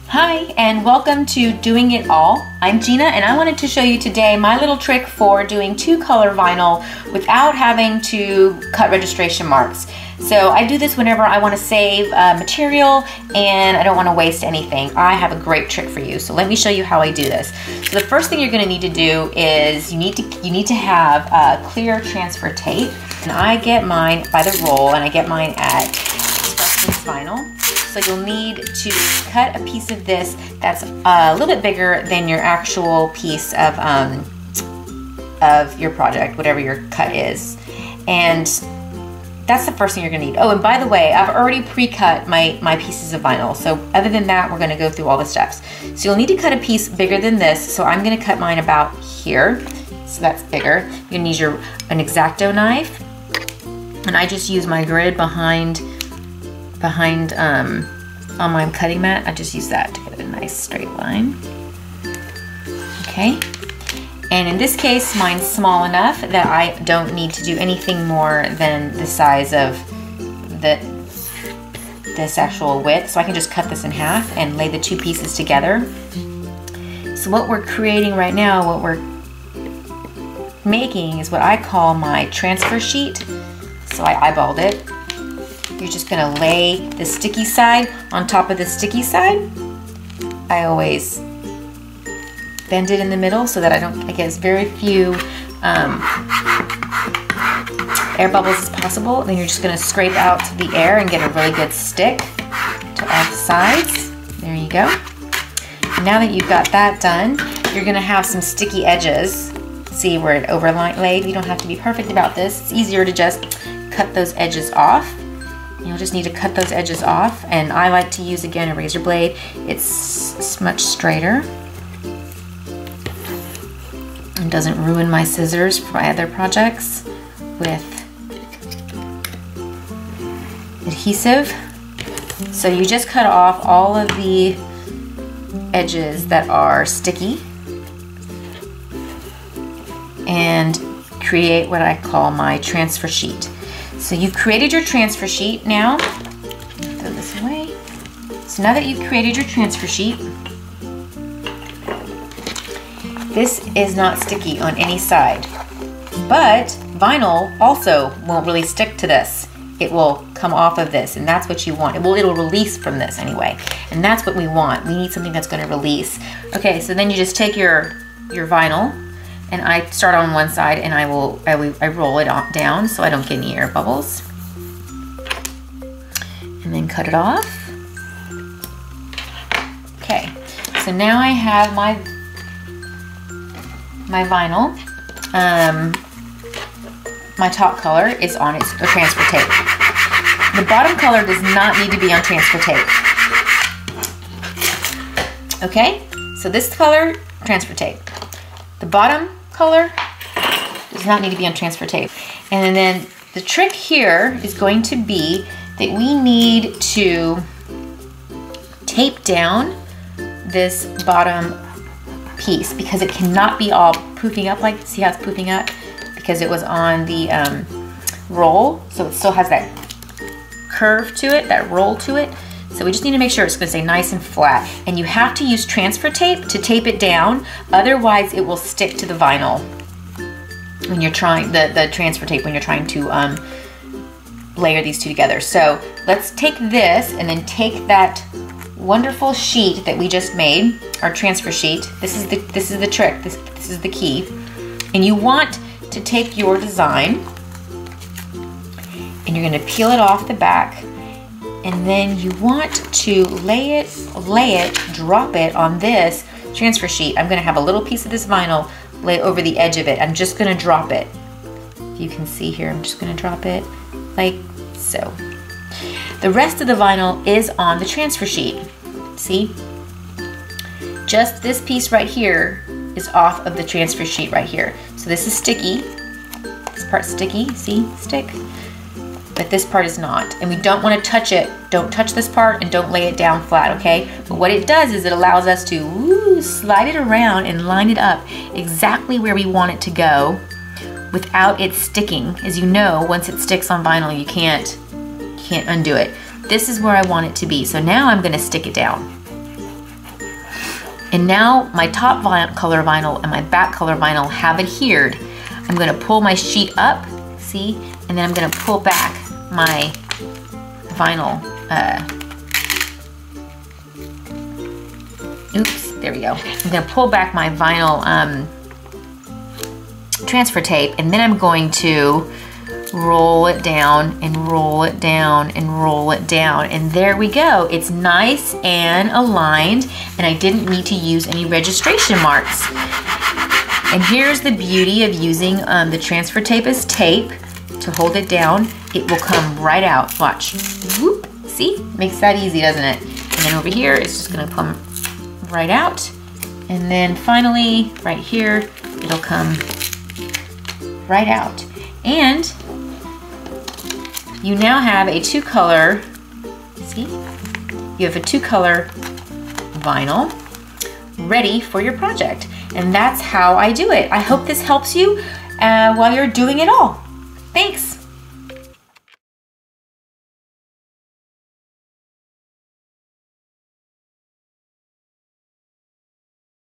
Hi, and welcome to Doing It All. I'm Gina, and I wanted to show you today my little trick for doing 2-color vinyl without having to cut registration marks. So I do this whenever I want to save material and I don't want to waste anything. I have a great trick for you, so let me show you how I do this. So the first thing you're going to need to do is you need to have clear transfer tape, and I get mine by the roll, and I get mine at Vinyl. So you'll need to cut a piece of this that's a little bit bigger than your actual piece of your project, whatever your cut is. And that's the first thing you're gonna need. Oh, and by the way, I've already pre-cut my pieces of vinyl. So other than that, we're gonna go through all the steps. So you'll need to cut a piece bigger than this. So I'm gonna cut mine about here. So that's bigger. You're gonna use an Xacto knife. And I just use my grid behind on my cutting mat. I just use that to get a nice straight line. Okay, and in this case mine's small enough that I don't need to do anything more than the size of this actual width, so I can just cut this in half and lay the 2 pieces together. So what we're creating right now, what we're making is what I call my transfer sheet. So I eyeballed it. You're just gonna lay the sticky side on top of the sticky side. I always bend it in the middle so that I get as very few air bubbles as possible. Then you're just gonna scrape out the air and get a really good stick to all the sides. There you go. And now that you've got that done, you're gonna have some sticky edges. See where it overlaid? You don't have to be perfect about this. It's easier to just cut those edges off. You'll just need to cut those edges off, and I like to use, again, a razor blade. It's much straighter and doesn't ruin my scissors for my other projects with adhesive. So you just cut off all of the edges that are sticky and create what I call my transfer sheet. So you've created your transfer sheet now. Throw this away. So now that you've created your transfer sheet, this is not sticky on any side. But vinyl also won't really stick to this. It will come off of this, and that's what you want. It'll release from this anyway. And that's what we want. We need something that's gonna release. Okay, so then you just take your vinyl, and I start on one side and I roll it down so I don't get any air bubbles. And then cut it off. Okay, so now I have my vinyl. My top color is on its transfer tape. The bottom color does not need to be on transfer tape. Okay, so this color, transfer tape. The bottom color does not need to be on transfer tape. And then the trick here is going to be that we need to tape down this bottom piece because it cannot be all poofing up like, see how it's poofing up? Because it was on the roll, so it still has that curve to it, that roll to it. So we just need to make sure it's gonna stay nice and flat. And you have to use transfer tape to tape it down, otherwise it will stick to the vinyl when you're trying, the transfer tape when you're trying to layer these 2 together. So let's take this and then take that wonderful sheet that we just made, our transfer sheet. This is the trick, this is the key. And you want to take your design and you're gonna peel it off the back. And then you want to lay it, drop it on this transfer sheet. I'm gonna have a little piece of this vinyl lay over the edge of it. I'm just gonna drop it. If you can see here, I'm just gonna drop it like so. The rest of the vinyl is on the transfer sheet. See? Just this piece right here is off of the transfer sheet right here. So this is sticky. This part's sticky, see, stick. But this part is not, and we don't want to touch it. Don't touch this part and don't lay it down flat, okay? But what it does is it allows us to slide it around and line it up exactly where we want it to go without it sticking. As you know, once it sticks on vinyl, you can't can't undo it. This is where I want it to be. So now I'm gonna stick it down. And now my top color vinyl and my back color vinyl have adhered. I'm gonna pull my sheet up, see? And then I'm gonna pull back my vinyl, oops, there we go. I'm gonna pull back my vinyl transfer tape, and then I'm going to roll it down and roll it down and roll it down. And there we go. It's nice and aligned, and I didn't need to use any registration marks. And here's the beauty of using the transfer tape as tape to hold it down. It will come right out. Watch. Whoop. See? Makes that easy, doesn't it? And then over here, it's just gonna come right out. And then finally, right here, it'll come right out. And you now have a 2-color, see? You have a 2-color vinyl ready for your project. And that's how I do it. I hope this helps you while you're doing it all. Thanks.